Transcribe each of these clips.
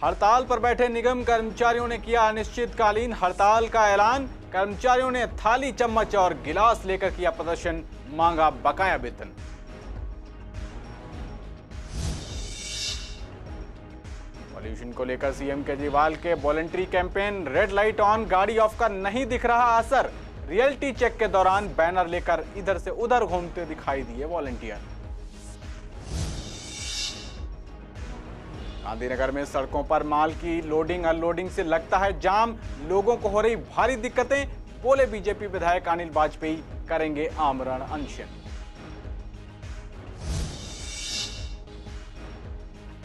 हड़ताल पर बैठे निगम कर्मचारियों ने किया अनिश्चितकालीन हड़ताल का ऐलान। कर्मचारियों ने थाली, चम्मच और गिलास लेकर किया प्रदर्शन, मांगा बकाया वेतन। पॉल्यूशन को लेकर सीएम केजरीवाल के voluntary campaign red light on, गाड़ी ऑफ का नहीं दिख रहा असर। रियलिटी चेक के दौरान बैनर लेकर इधर से उधर घूमते दिखाई दिए वॉलंटियर। गांधीनगर में सड़कों पर माल की लोडिंग अनलोडिंग से लगता है जाम, लोगों को हो रही भारी दिक्कतें। बोले बीजेपी विधायक अनिल वाजपेयी करेंगे आमरण अनशन।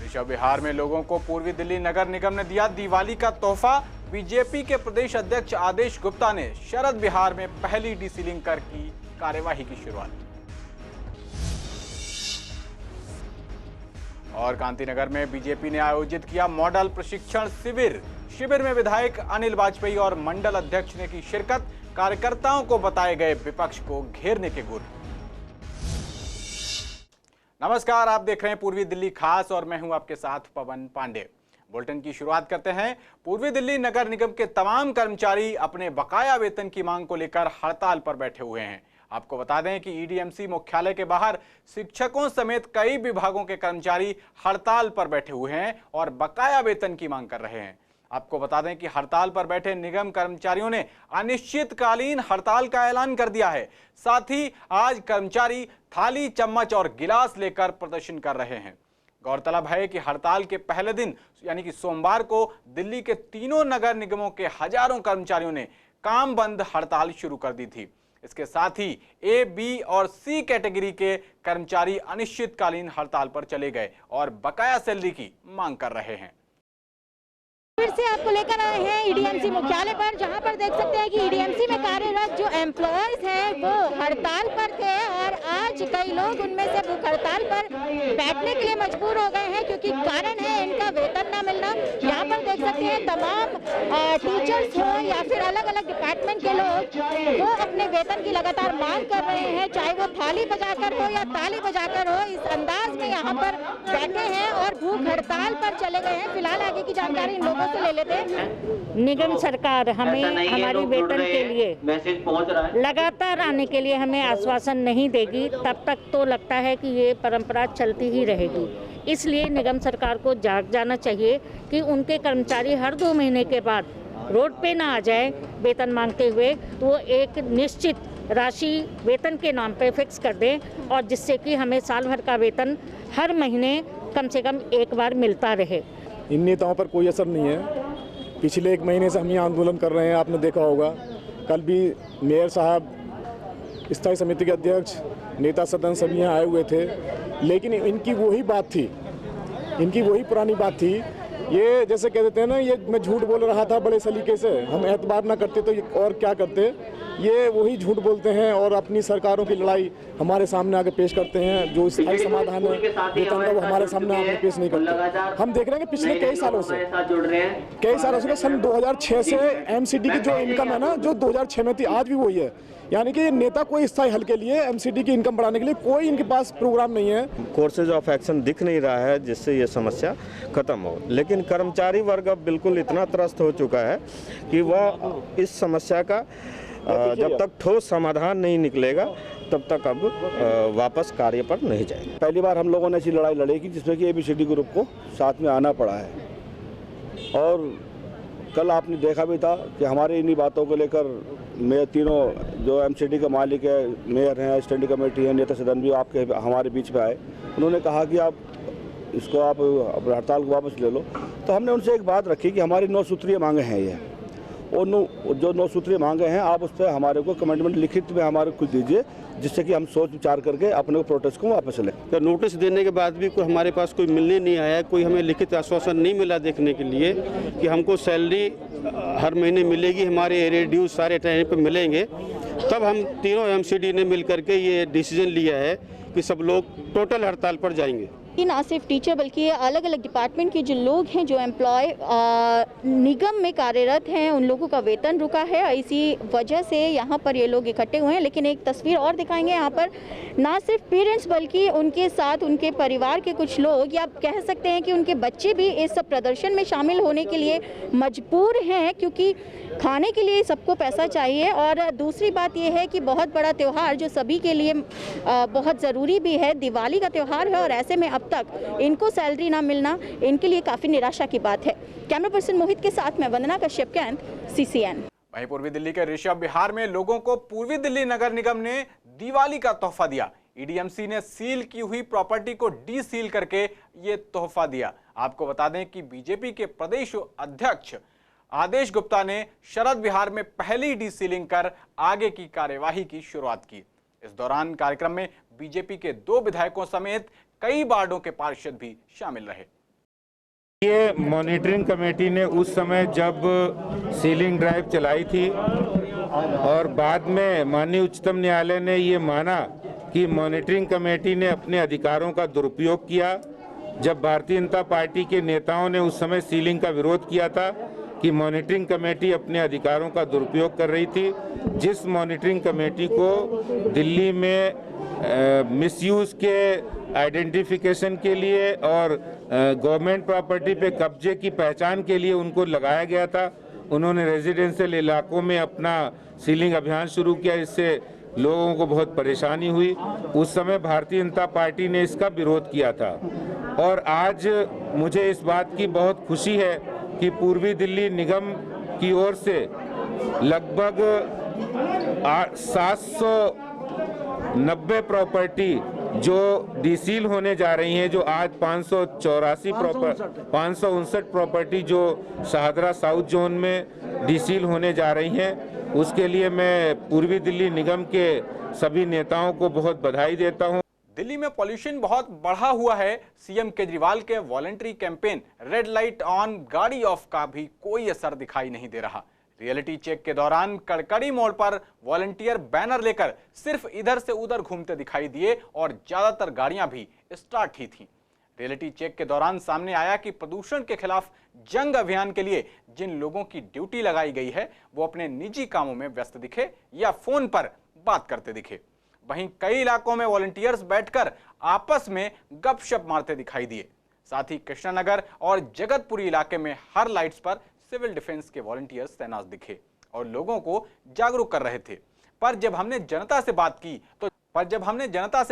ऋषभ विहार में लोगों को पूर्वी दिल्ली नगर निगम ने दिया दिवाली का तोहफा। बीजेपी के प्रदेश अध्यक्ष आदेश गुप्ता ने शरद विहार में पहली डीसीलिंग कर की कार्यवाही की शुरुआत। और गांधीनगर में बीजेपी ने आयोजित किया मॉडल प्रशिक्षण शिविर में विधायक अनिल वाजपेयी और मंडल अध्यक्ष ने की शिरकत। कार्यकर्ताओं को बताए गए विपक्ष को घेरने के गुर। नमस्कार, आप देख रहे हैं पूर्वी दिल्ली खास और मैं हूं आपके साथ पवन पांडे। बुलेटिन की शुरुआत करते हैं। पूर्वी दिल्ली नगर निगम के तमाम कर्मचारी अपने बकाया वेतन की मांग को लेकर हड़ताल पर बैठे हुए हैं। आपको बता दें कि ईडीएमसी मुख्यालय के बाहर शिक्षकों समेत कई विभागों के कर्मचारी हड़ताल पर बैठे हुए हैं और बकाया वेतन की मांग कर रहे हैं। आपको बता दें कि हड़ताल पर बैठे निगम कर्मचारियों ने अनिश्चितकालीन हड़ताल का ऐलान कर दिया है। साथ ही आज कर्मचारी थाली, चम्मच और गिलास लेकर प्रदर्शन कर रहे हैं। गौरतलब है कि हड़ताल के पहले दिन यानी कि सोमवार को दिल्ली के तीनों नगर निगमों के हजारों कर्मचारियों ने काम बंद हड़ताल शुरू कर दी थी। इसके साथ ही ए, बी और सी कैटेगरी के कर्मचारी अनिश्चितकालीन हड़ताल पर चले गए और बकाया सैलरी की मांग कर रहे हैं। फिर से आपको लेकर आए हैं ईडीएमसी मुख्यालय पर, जहां पर देख सकते हैं कि ईडीएमसी में कार्यरत जो एम्प्लॉयज हैं वो हड़ताल पर थे और आज कई लोग उनमें से भूख हड़ताल पर बैठने के लिए मजबूर हो गए हैं क्योंकि कारण है इनका वेतन ना मिलना। यहाँ पर देख सकते हैं तमाम टीचर्स हो या फिर अलग अलग डिपार्टमेंट के लोग वो अपने वेतन की लगातार मांग कर रहे हैं, चाहे वो थाली बजाकर हो या ताली बजाकर हो। इस अंदाज में यहाँ पर बैठे हैं और भूख हड़ताल पर चले गए हैं। फिलहाल आगे की जानकारी इन लोगों से ले लेते हैं। निगम सरकार हमें हमारी वेतन के लिए मैसेज पहुंच रहा है, लगातार आने के लिए हमें आश्वासन नहीं देगी, तब तक तो लगता है कि ये परंपरा चलती ही रहेगी। इसलिए निगम सरकार को जाग जाना चाहिए कि उनके कर्मचारी हर 2 महीने के बाद रोड पे ना आ जाए वेतन मांगते हुए, तो वो एक निश्चित राशि वेतन के नाम पे फिक्स कर दें और जिससे कि हमें साल भर का वेतन हर महीने कम से कम एक बार मिलता रहे। इन नेताओं पर कोई असर नहीं है। पिछले 1 महीने से हम ये आंदोलन कर रहे हैं, आपने देखा होगा। कल भी मेयर साहब, स्थायी समिति के अध्यक्ष, नेता सदन सभी यहाँ आए हुए थे, लेकिन इनकी वही बात थी, इनकी वही पुरानी बात थी। ये जैसे कह देते हैं ना, ये मैं झूठ बोल रहा था बड़े सलीके से, हम एतबार ना करते तो और क्या करते। ये वही झूठ बोलते हैं और अपनी सरकारों की लड़ाई हमारे सामने आके पेश करते हैं। जो स्थायी समाधान है वेतन का वो हमारे सामने आके पेश नहीं करते। हम देख रहे हैं कि पिछले कई सालों से सन 2006 से एमसीडी की जो इनकम है ना, जो 2006 में थी, आज भी वही है। यानी कि नेता कोई स्थायी हल के लिए एमसीडी की इनकम बढ़ाने के लिए कोई इनके पास प्रोग्राम नहीं है। कोर्सेज ऑफ एक्शन दिख नहीं रहा है जिससे ये समस्या खत्म हो। लेकिन कर्मचारी वर्ग अब बिल्कुल इतना त्रस्त हो चुका है कि वह इस समस्या का जब तक ठोस समाधान नहीं निकलेगा तब तक अब वापस कार्य पर नहीं जाएंगे। पहली बार हम लोगों ने ऐसी लड़ाई लड़ी कि जिसमें कि एबीसीडी ग्रुप को साथ में आना पड़ा है। और कल आपने देखा भी था कि हमारे इन्हीं बातों को लेकर मेयर तीनों जो एमसीडी का मालिक है, मेयर हैं, स्टैंडिंग कमेटी है, नेता सदन भी आपके हमारे बीच में आए। उन्होंने कहा कि आप इसको आप हड़ताल को वापस ले लो। तो हमने उनसे एक बात रखी कि हमारी 9 सूत्रीय मांगे हैं ये, और जो 9 सूत्रीय मांगे हैं आप उस पर हमारे को कमिटमेंट लिखित में हमारे को दीजिए, जिससे कि हम सोच विचार करके अपने प्रोटेस्ट को वापस लें। तो नोटिस देने के बाद भी कोई हमारे पास कोई मिलने नहीं आया, कोई हमें लिखित आश्वासन नहीं मिला देखने के लिए कि हमको सैलरी हर महीने मिलेगी, हमारे एरिया ड्यूज सारे टाइम पे मिलेंगे। तब हम तीनों एमसीडी ने मिल करके ये डिसीजन लिया है कि सब लोग टोटल हड़ताल पर जाएंगे। ना सिर्फ टीचर बल्कि अलग अलग डिपार्टमेंट के जो लोग हैं जो एम्प्लॉय निगम में कार्यरत हैं उन लोगों का वेतन रुका है। इसी वजह से यहाँ पर ये लोग इकट्ठे हुए हैं। लेकिन एक तस्वीर और दिखाएंगे, यहाँ पर ना सिर्फ पेरेंट्स बल्कि उनके साथ उनके परिवार के कुछ लोग या आप कह सकते हैं कि उनके बच्चे भी इस प्रदर्शन में शामिल होने के लिए मजबूर हैं, क्योंकि खाने के लिए सबको पैसा चाहिए। और दूसरी बात यह है कि बहुत बड़ा त्यौहार जो सभी के लिए बहुत ज़रूरी भी है, दिवाली का त्यौहार है, और ऐसे में अब तक इनको सैलरी ना मिलना इनके लिए काफ़ी निराशा की बात है। कैमरा पर्सन मोहित के साथ मैं वंदना कश्यप, कैंट, CCN। वहीं पूर्वी दिल्ली के ऋषभ विहार में लोगों को पूर्वी दिल्ली नगर निगम ने दिवाली का तोहफा दिया। EDMC ने सील की हुई प्रॉपर्टी को डी सील करके ये तोहफा दिया। आपको बता दें कि बीजेपी के प्रदेश अध्यक्ष आदेश गुप्ता ने शरद विहार में पहली डी सीलिंग कर आगे की कार्यवाही की शुरुआत की। इस दौरान कार्यक्रम में बीजेपी के 2 विधायकों समेत कई वार्डों के पार्षद भी शामिल रहे। ये मॉनिटरिंग कमेटी ने उस समय जब सीलिंग ड्राइव चलाई थी और बाद में माननीय उच्चतम न्यायालय ने ये माना कि मॉनिटरिंग कमेटी ने अपने अधिकारों का दुरुपयोग किया। जब भारतीय जनता पार्टी के नेताओं ने उस समय सीलिंग का विरोध किया था कि मॉनिटरिंग कमेटी अपने अधिकारों का दुरुपयोग कर रही थी। जिस मॉनिटरिंग कमेटी को दिल्ली में मिसयूज के आइडेंटिफिकेशन के लिए और गवर्नमेंट प्रॉपर्टी पे कब्जे की पहचान के लिए उनको लगाया गया था, उन्होंने रेजिडेंशियल इलाकों में अपना सीलिंग अभियान शुरू किया। इससे लोगों को बहुत परेशानी हुई। उस समय भारतीय जनता पार्टी ने इसका विरोध किया था और आज मुझे इस बात की बहुत खुशी है कि पूर्वी दिल्ली निगम की ओर से लगभग 790 प्रॉपर्टी जो डीसील होने जा रही हैं, जो आज 559 प्रॉपर्टी जो शाहदरा साउथ जोन में डीसील होने जा रही हैं, उसके लिए मैं पूर्वी दिल्ली निगम के सभी नेताओं को बहुत बधाई देता हूं। दिल्ली में पॉल्यूशन बहुत बढ़ा हुआ है। सीएम केजरीवाल के voluntary campaign red light on गाड़ी ऑफ का भी कोई असर दिखाई नहीं दे रहा। रियलिटी चेक के दौरान कड़कड़ी मोड़ पर वॉलंटियर बैनर लेकर सिर्फ इधर से उधर घूमते दिखाई दिए और ज्यादातर गाड़ियां भी स्टार्ट ही थीं। रियलिटी चेक के दौरान सामने आया कि प्रदूषण के खिलाफ जंग अभियान के लिए जिन लोगों की ड्यूटी लगाई गई है वो अपने निजी कामों में व्यस्त दिखे या फोन पर बात करते दिखे। वहीं कई इलाकों में वॉलंटियर्स बैठकर आपस में गपशप मारते दिखाई दिए। साथ ही कृष्णानगर और जगतपुरी इलाके में हर लाइट्स पर सिविल डिफेंस के वॉलंटियर्स तैनात दिखे और लोगों को जागरूक कर रहे थे। पर जब हमने जनता से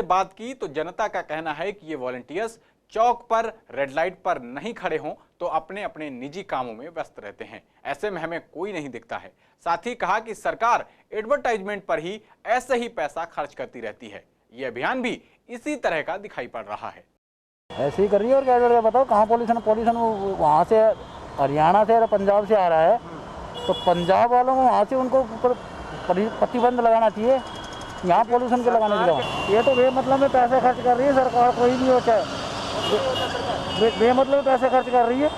बात की तो जनता का कहना है कि ये वॉलंटियर्स चौक पर रेड लाइट पर नहीं खड़े हों तो अपने अपने निजी कामों में व्यस्त रहते हैं। ऐसे में हमें कोई नहीं दिखता है। साथ ही कहा कि सरकार एडवर्टाइजमेंट पर ही ऐसे ही पैसा खर्च करती रहती है। ये अभियान भी इसी तरह का दिखाई पड़ रहा है। ऐसे ही कर रही है और क्या बताओ कहाँ पॉल्यूशन वहाँ से हरियाणा से पंजाब से आ रहा है, तो पंजाब वालों को वहाँ से उनको प्रतिबंध लगाना चाहिए, यहाँ पॉल्यूशन के लगाने के लिए। ये तो बेमतलब में पैसे खर्च कर रही है सरकार, कोई भी हो चाहे बेमतलब में पैसे खर्च कर रही है,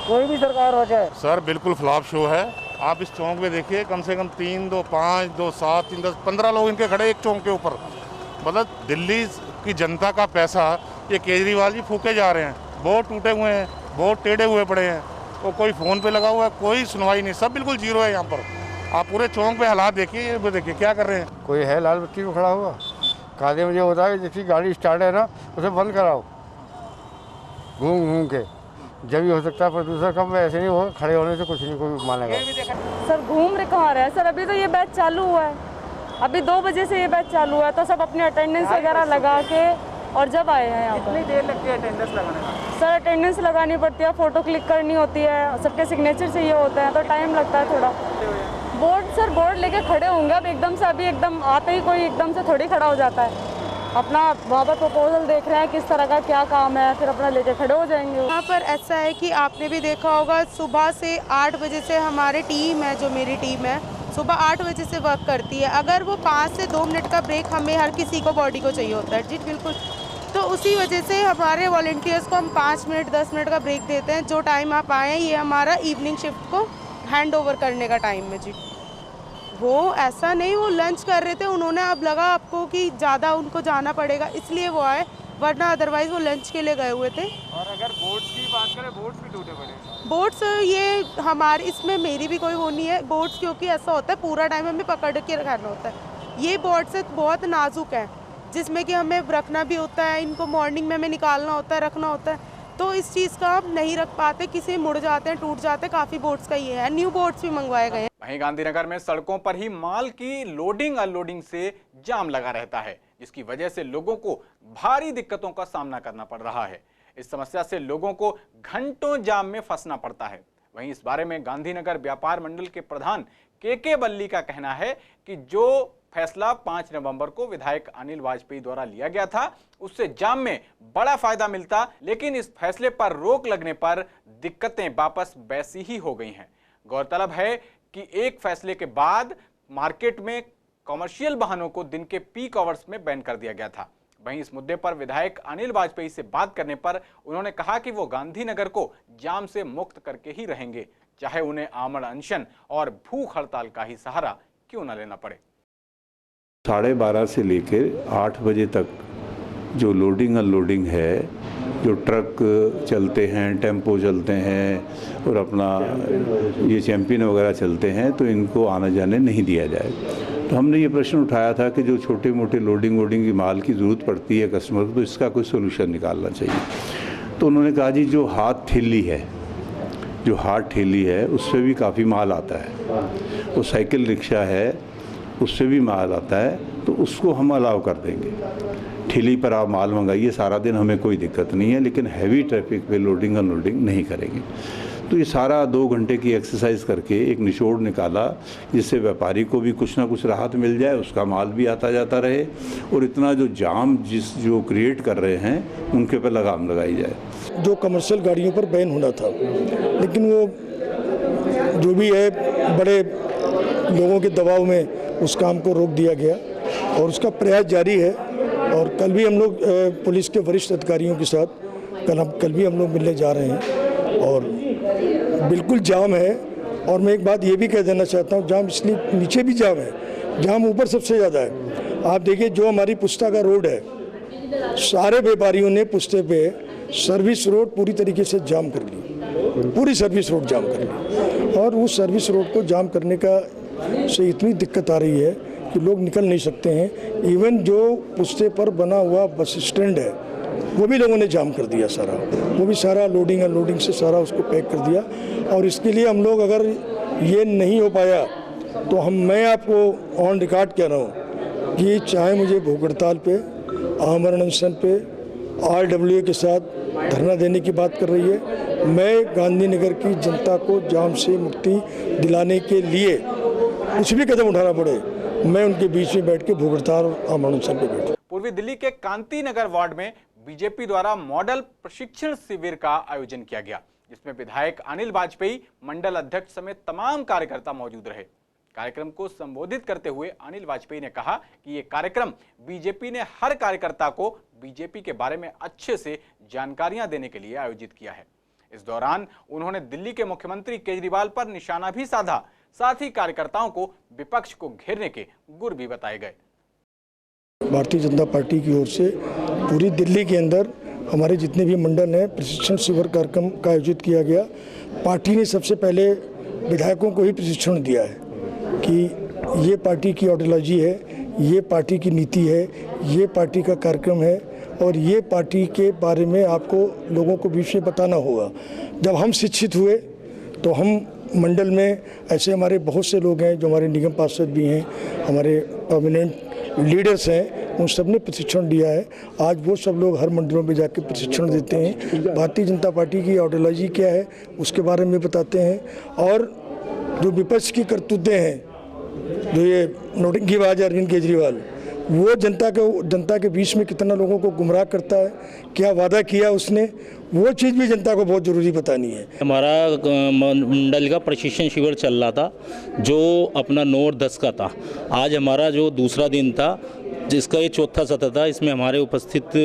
कोई भी सरकार हो चाहे। सर बिल्कुल फ्लॉप शो है। आप इस चौक में देखिए, कम से कम 3, 2, 5, 2, 7, 3, 10, 15 लोग इनके खड़े एक चौक के ऊपर। मतलब दिल्ली की जनता का पैसा ये केजरीवाल जी फूके जा रहे हैं। बहुत टूटे हुए हैं, बहुत टेढ़े हुए पड़े हैं, और कोई फ़ोन पे लगा हुआ है, कोई सुनवाई नहीं, सब बिल्कुल जीरो है यहाँ पर। आप पूरे चौक पे हालात देखिए, देखिए क्या कर रहे हैं। कोई है लाल बत्ती को खड़ा हुआ, काले मुझे होता है जिसकी गाड़ी स्टार्ट है ना उसे बंद कराओ, घूम के जब भी हो सकता है प्रदूषण कम। ऐसे नहीं हो, खड़े होने से कुछ नहीं कोई मानेगा। सर घूम रहे कहाँ रहे हैं सर? अभी तो ये बैच चालू हुआ है, अभी 2 बजे से ये बैच चालू हुआ है, तो सब अपने अटेंडेंस वगैरह लगा के और जब आए हैं यहाँ पर। कितनी देर लगती है अटेंडेंस लगाने में? सर अटेंडेंस लगानी पड़ती है, फ़ोटो क्लिक करनी होती है, सबके सिग्नेचर चाहिए होते हैं, तो टाइम लगता है थोड़ा। बोर्ड लेके खड़े होंगे अब एकदम से, अभी एकदम आते ही कोई एकदम से थोड़ी खड़ा हो जाता है। अपना वहाँ पर प्रपोजल देख रहे हैं किस तरह का क्या काम है, फिर अपना लेके खड़े हो जाएंगे। यहाँ पर ऐसा है कि आपने भी देखा होगा, सुबह से 8 बजे से हमारी टीम है, जो मेरी टीम है, सुबह 8 बजे से वर्क करती है। अगर वो 5 से 2 मिनट का ब्रेक हमें हर किसी को बॉडी को चाहिए होता है जी, बिल्कुल। तो उसी वजह से हमारे वॉलंटियर्स को हम 5 मिनट 10 मिनट का ब्रेक देते हैं। जो टाइम आप आए हैं ये हमारा इवनिंग शिफ्ट को हैंड ओवर करने का टाइम है जी। वो ऐसा नहीं, वो लंच कर रहे थे, उन्होंने अब लगा आपको कि ज़्यादा उनको जाना पड़ेगा, इसलिए वो आए। वरना अदरवाइज वो लंच के लिए गए हुए थे। और अगर बोट्स की बात करें, बोट्स भी टूटे पड़े। बोट्स ये हमारे इसमें मेरी भी कोई वो नहीं है बोट्स, क्योंकि ऐसा होता है पूरा टाइम हमें पकड़ के रखना होता है। ये बोट्स बहुत नाजुक है जिसमें कि हमें रखना भी होता है, इनको मॉर्निंग में हमें निकालना होता है, रखना होता है, तो इस चीज़ का हम नहीं रख पाते, किसी मुड़ जाते हैं, टूट जाते हैं। काफ़ी बोट्स का ये है, न्यू बोट्स भी मंगवाए गए हैं। वहीं गांधीनगर में सड़कों पर ही माल की लोडिंग अनलोडिंग से जाम लगा रहता है, जिसकी वजह से लोगों को भारी दिक्कतों का सामना करना पड़ रहा है। इस समस्या से लोगों को घंटों जाम में फंसना पड़ता है। वहीं इस बारे में गांधीनगर व्यापार मंडल के प्रधान के बल्ली का कहना है कि जो फैसला 5 नवंबर को विधायक अनिल वाजपेयी द्वारा लिया गया था, उससे जाम में बड़ा फायदा मिलता, लेकिन इस फैसले पर रोक लगने पर दिक्कतें वापस वैसी ही हो गई हैं। गौरतलब है कि एक फैसले के बाद मार्केट में कमर्शियल वाहनों को दिन के पीक आवर्स में बैन कर दिया गया था। वहीं इस मुद्दे पर विधायक अनिल वाजपेयी से बात करने पर उन्होंने कहा कि वो गांधीनगर को जाम से मुक्त करके ही रहेंगे, चाहे उन्हें आमरण अनशन और भूख हड़ताल का ही सहारा क्यों न लेना पड़े। 12:30 से लेकर 8 बजे तक जो लोडिंग अनलोडिंग है, जो ट्रक चलते हैं, टेम्पो चलते हैं और अपना ये चैंपियन वगैरह चलते हैं, तो इनको आने जाने नहीं दिया जाए। तो हमने ये प्रश्न उठाया था कि जो छोटे मोटे लोडिंग वोडिंग की माल की ज़रूरत पड़ती है कस्टमर को, तो इसका कोई सोल्यूशन निकालना चाहिए। तो उन्होंने कहा जी जो हाथ ठेली है, जो हाथ ठेली है उससे भी काफ़ी माल आता है, वो साइकिल रिक्शा है उससे भी माल आता है, तो उसको हम अलाउ कर देंगे। ठेली पर आप माल मंगाइए सारा दिन, हमें कोई दिक्कत नहीं है, लेकिन हैवी ट्रैफिक पे लोडिंग अनलोडिंग नहीं करेंगे। तो ये सारा 2 घंटे की एक्सरसाइज करके एक निचोड़ निकाला, जिससे व्यापारी को भी कुछ ना कुछ राहत मिल जाए, उसका माल भी आता जाता रहे, और इतना जो जाम जो क्रिएट कर रहे हैं उनके पर लगाम लगाई जाए। जो कमर्शियल गाड़ियों पर बैन होना था, लेकिन वो जो भी है बड़े लोगों के दबाव में उस काम को रोक दिया गया और उसका प्रयास जारी है। और कल भी हम लोग पुलिस के वरिष्ठ अधिकारियों के साथ कल भी हम लोग मिलने जा रहे हैं और बिल्कुल जाम है। और मैं एक बात ये भी कह देना चाहता हूँ, जाम इसलिए नीचे भी जाम है, जाम ऊपर सबसे ज़्यादा है। आप देखिए जो हमारी पुस्ता का रोड है, सारे व्यापारियों ने पुस्ते पे सर्विस रोड पूरी तरीके से जाम कर ली, पूरी सर्विस रोड जाम कर ली। और उस सर्विस रोड को जाम करने का से इतनी दिक्कत आ रही है कि लोग निकल नहीं सकते हैं। इवन जो पुस्ते पर बना हुआ बस स्टैंड है वो भी लोगों ने जाम कर दिया सारा, वो भी सारा लोडिंग अनलोडिंग से सारा उसको पैक कर दिया। और इसके लिए हम लोग, अगर ये नहीं हो पाया तो मैं आपको ऑन रिकॉर्ड कह रहा हूँ कि चाहे मुझे भूख हड़ताल पे, आमरण अनशन पे, RWA के साथ धरना देने की बात कर रही है, मैं गांधीनगर की जनता को जाम से मुक्ति दिलाने के लिए कुछ भी कदम उठाना पड़े, मैं उनके बीच में बैठ के भूख हड़ताल और आमरण अनशन पे बैठूं। पूर्वी दिल्ली के कांति नगर वार्ड में बीजेपी द्वारा मॉडल प्रशिक्षण शिविर का आयोजन किया गया, जिसमें विधायक अनिल वाजपेयी, मंडल अध्यक्ष समेत तमाम कार्यकर्ता मौजूद रहे। कार्यक्रम को संबोधित करते हुए अनिल वाजपेयी ने कहा कि ये कार्यक्रम बीजेपी ने हर कार्यकर्ता को बीजेपी के बारे में अच्छे से जानकारियां देने के लिए आयोजित किया है। इस दौरान उन्होंने दिल्ली के मुख्यमंत्री केजरीवाल पर निशाना भी साधा, साथ ही कार्यकर्ताओं को विपक्ष को घेरने के गुर भी बताए गए। भारतीय जनता पार्टी की ओर से पूरी दिल्ली के अंदर हमारे जितने भी मंडल हैं, प्रशिक्षण शिविर कार्यक्रम का आयोजित किया गया। पार्टी ने सबसे पहले विधायकों को ही प्रशिक्षण दिया है कि ये पार्टी की आइडियोलॉजी है, ये पार्टी की नीति है, ये पार्टी का कार्यक्रम है और ये पार्टी के बारे में आपको लोगों को बीच में बताना होगा। जब हम शिक्षित हुए तो हम मंडल में ऐसे हमारे बहुत से लोग हैं जो हमारे निगम पार्षद भी हैं, हमारे परमानेंट लीडर्स हैं, उन सब ने प्रशिक्षण दिया है। आज वो सब लोग हर मंडलों में जाकर प्रशिक्षण देते हैं, भारतीय जनता पार्टी की आइडियोलॉजी क्या है उसके बारे में बताते हैं। और जो विपक्ष की करतूतें हैं, जो ये नोटंकीबाज अरविंद केजरीवाल, वो जनता के बीच में कितना लोगों को गुमराह करता है, क्या वादा किया उसने, वो चीज़ भी जनता को बहुत ज़रूरी बतानी है। हमारा मंडल का प्रशिक्षण शिविर चल रहा था जो अपना 9 और 10 का था। आज हमारा जो दूसरा दिन था, जिसका ये चौथा सत्र था, इसमें हमारे उपस्थित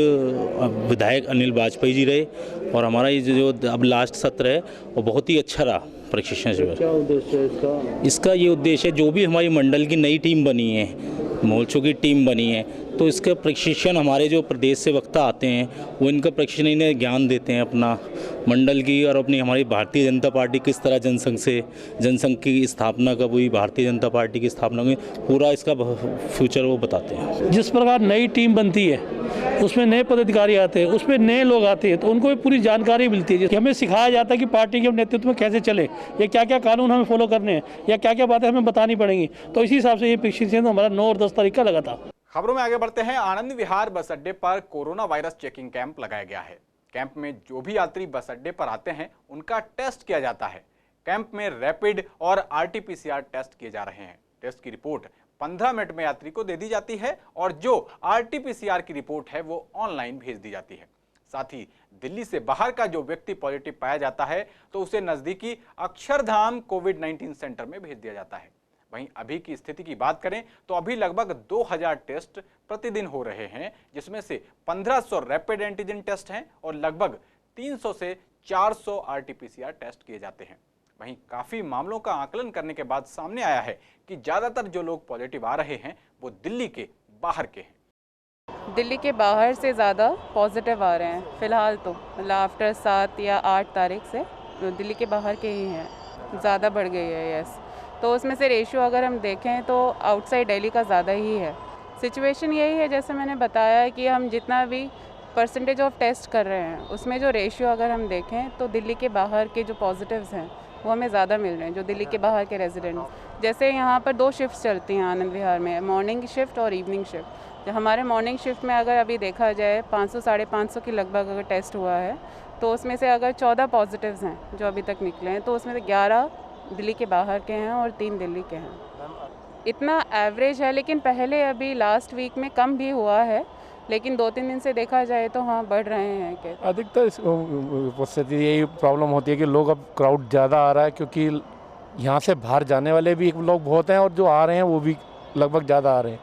विधायक अनिल वाजपेयी जी रहे और हमारा ये जो अब लास्ट सत्र है वो बहुत ही अच्छा रहा प्रशिक्षण शिविर। क्या उद्देश्य है इसका? ये उद्देश्य है, जो भी हमारी मंडल की नई टीम बनी है, मोर्चों की टीम बनी है, तो इसका प्रशिक्षण हमारे जो प्रदेश से वक्ता आते हैं वो इनका प्रशिक्षण इन्हें ज्ञान देते हैं अपना मंडल की और अपनी हमारी भारतीय जनता पार्टी किस तरह जनसंघ की स्थापना कब हुई, भारतीय जनता पार्टी की स्थापना हुई, पूरा इसका फ्यूचर वो बताते हैं। जिस प्रकार नई टीम बनती है उसमें नए पदाधिकारी आते हैं, उसमें नए लोग आते हैं, तो उनको भी पूरी जानकारी मिलती है कि हमें सिखाया जाता है कि पार्टी के नेतृत्व में कैसे चले, या क्या क्या कानून हमें फॉलो करने हैं, या क्या क्या बातें हमें बतानी पड़ेंगी। तो इसी हिसाब से ये प्रशिक्षण हमारा 9 और 10 तारीख का लगा था। खबरों में आगे बढ़ते हैं। आनंद विहार बस अड्डे पर कोरोना वायरस चेकिंग कैंप लगाया गया है। कैंप में जो भी यात्री बस अड्डे पर आते हैं उनका टेस्ट किया जाता है। कैंप में रैपिड और RT-PCR टेस्ट किए जा रहे हैं। टेस्ट की रिपोर्ट 15 मिनट में यात्री को दे दी जाती है और जो RT-PCR की रिपोर्ट है वो ऑनलाइन भेज दी जाती है। साथ ही दिल्ली से बाहर का जो व्यक्ति पॉजिटिव पाया जाता है तो उसे नजदीकी अक्षरधाम कोविड-19 सेंटर में भेज दिया जाता है। वहीं अभी की स्थिति की बात करें तो अभी लगभग 2000 टेस्ट प्रतिदिन हो रहे हैं, जिसमें से 1500 रैपिड एंटीजन टेस्ट हैं और लगभग 300 से 400 RT-PCR टेस्ट किए जाते हैं। वहीं काफी मामलों का आकलन करने के बाद सामने आया है कि ज्यादातर जो लोग पॉजिटिव आ रहे हैं वो दिल्ली के बाहर के हैं। दिल्ली के बाहर से ज़्यादा पॉजिटिव आ रहे हैं फिलहाल, तो मतलब आफ्टर 7 या 8 तारीख से दिल्ली के बाहर के ही हैं, ज़्यादा बढ़ गई है। यस, तो उसमें से रेशियो अगर हम देखें तो आउटसाइड दिल्ली का ज़्यादा ही है। सिचुएशन यही है जैसे मैंने बताया कि हम जितना भी परसेंटेज ऑफ टेस्ट कर रहे हैं उसमें जो रेशियो अगर हम देखें तो दिल्ली के बाहर के जो पॉजिटिव्स हैं वो हमें ज़्यादा मिल रहे हैं, जो दिल्ली के बाहर के रेजिडेंट्स। जैसे यहाँ पर 2 शिफ्ट्स चलती हैं आनंद विहार में, मॉर्निंग शिफ्ट और इवनिंग शिफ्ट। जो हमारे मॉर्निंग शिफ्ट में अगर अभी देखा जाए 500 साढ़े 500 के लगभग अगर टेस्ट हुआ है तो उसमें से अगर 14 पॉजिटिव्स हैं जो अभी तक निकले हैं तो उसमें से 11 दिल्ली के बाहर के हैं और 3 दिल्ली के हैं। इतना एवरेज है, लेकिन पहले अभी लास्ट वीक में कम भी हुआ है, लेकिन 2-3 दिन से देखा जाए तो हाँ बढ़ रहे हैं। कि अधिकतर स्थिति यही प्रॉब्लम होती है कि लोग अब क्राउड ज़्यादा आ रहा है, क्योंकि यहाँ से बाहर जाने वाले भी लोग बहुत हैं और जो आ रहे हैं वो भी लगभग ज़्यादा आ रहे हैं।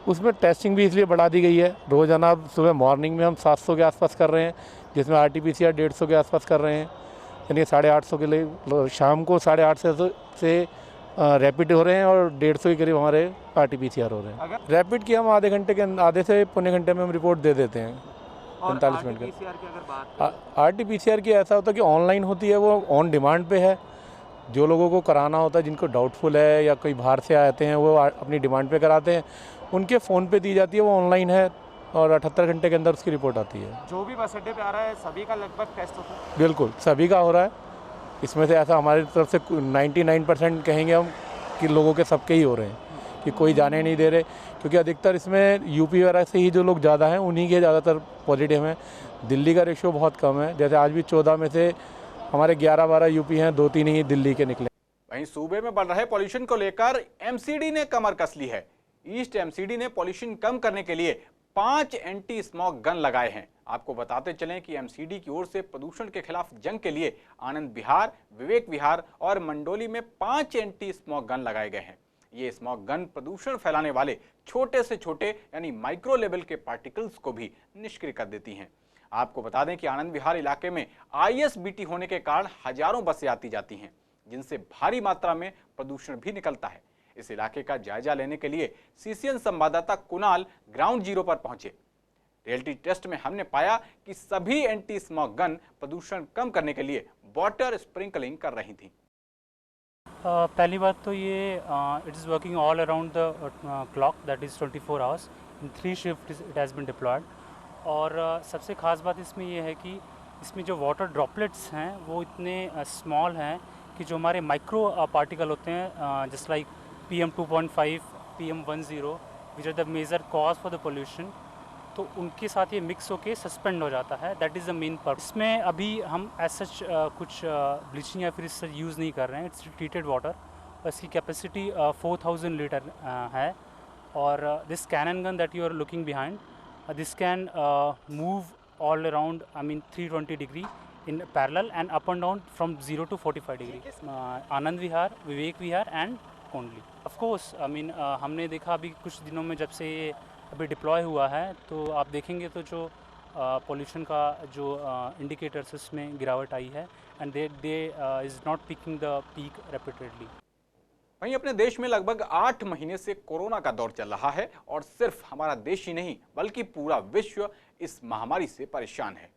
उसमें टेस्टिंग भी इसलिए बढ़ा दी गई है। रोज़ाना सुबह मॉर्निंग में हम 700 के आसपास कर रहे हैं, जिसमें RT-PCR 150 के आसपास कर रहे हैं, यानी 850 के लिए। शाम को 850 से रैपिड हो रहे हैं और 150 के करीब हमारे RT-PCR हो रहे हैं। रैपिड की हम आधे से पौने घंटे में हम रिपोर्ट दे देते हैं, 45 मिनट का। RT-PCR की ऐसा होता है कि ऑनलाइन होती है, वो ऑन डिमांड पे है। जो लोगों को कराना होता है, जिनको डाउटफुल है या कोई बाहर से आते हैं, वो अपनी डिमांड पे कराते हैं, उनके फ़ोन पे दी जाती है, वो ऑनलाइन है और 78 घंटे के अंदर उसकी रिपोर्ट आती है। जो भी बस अड्डे पे आ रहा है सभी का लगभग टेस्ट होता है? बिल्कुल सभी का हो रहा है। इसमें से ऐसा हमारी तरफ से 99% कहेंगे हम कि लोगों के सबके ही हो रहे हैं, कि कोई जाने नहीं दे रहे, क्योंकि अधिकतर इसमें यूपी वगैरह से ही जो लोग ज़्यादा हैं उन्हीं के ज़्यादातर पॉजिटिव हैं। दिल्ली का रेशियो बहुत कम है, जैसे आज भी 14 में से हमारे 11-12 यूपी हैं, 2-3 ही दिल्ली के निकले। वहीं सूबे में बढ़ रहे पॉल्यूशन को लेकर MCD ने कमर कस ली है। ईस्ट MCD ने पॉल्यूशन कम करने के लिए 5 एंटी स्मॉग गन लगाए हैं। आपको बताते चलें कि MCD की ओर से प्रदूषण के खिलाफ जंग के लिए आनंद विहार, विवेक विहार और मंडोली में 5 एंटी स्मॉग गन लगाए गए हैं। ये स्मॉग गन प्रदूषण फैलाने वाले छोटे से छोटे यानी माइक्रो लेवल के पार्टिकल्स को भी निष्क्रिय कर देती हैं। आपको बता दें कि आनंद विहार इलाके में ISBT होने के कारण हजारों बसें आती जाती हैं, जिनसे भारी मात्रा में प्रदूषण भी निकलता है। इस इलाके का जायजा लेने के लिए CCN संवाददाता कुणाल ग्राउंड जीरो पर पहुंचे। रियलिटी टेस्ट में हमने पाया कि सभी एंटी स्मॉग गन प्रदूषण कम करने के लिए वाटर स्प्रिंकलिंग कर रही थी। पहली बात तो ये it is working all around the clock, that is 24 hours in 3 shift it has been deployed. और सबसे ख़ास बात इसमें यह है कि इसमें जो वाटर ड्रॉपलेट्स हैं वो इतने स्मॉल हैं कि जो हमारे माइक्रो पार्टिकल होते हैं just like PM2.5, PM10 which are the major cause for the pollution, तो उनके साथ ये मिक्स होके सस्पेंड हो जाता है। That is the main purpose. इसमें अभी हम एज सच कुछ ब्लीचिंग या फिर इससे यूज़ नहीं कर रहे हैं। इट्स ट्रीटेड वाटर, इसकी कैपेसिटी 4000 लीटर है। और this cannon gun that you are looking behind, this can move all around 320 degree in parallel and up and down from 0 to 45 degree. Anand Vihar, Vivek Vihar and Kondli. Of course, हमने देखा अभी कुछ दिनों में जब से ये अभी डिप्लॉय हुआ है तो आप देखेंगे तो जो पोल्यूशन का जो इंडिकेटर्स उसमें गिरावट आई है and they is not picking the peak repeatedly. वहीं अपने देश में लगभग 8 महीने से कोरोना का दौर चल रहा है और सिर्फ हमारा देश ही नहीं बल्कि पूरा विश्व इस महामारी से परेशान है।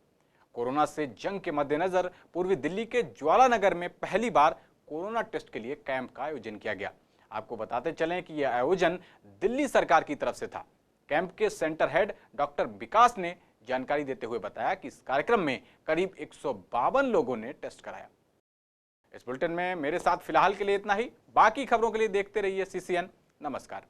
कोरोना से जंग के मद्देनजर पूर्वी दिल्ली के ज्वाला नगर में पहली बार कोरोना टेस्ट के लिए कैंप का आयोजन किया गया। आपको बताते चलें कि यह आयोजन दिल्ली सरकार की तरफ से था। कैंप के सेंटर हेड डॉक्टर विकास ने जानकारी देते हुए बताया कि इस कार्यक्रम में करीब 152 लोगों ने टेस्ट कराया। इस बुलेटिन में मेरे साथ फिलहाल के लिए इतना ही। बाकी खबरों के लिए देखते रहिए CCN। नमस्कार।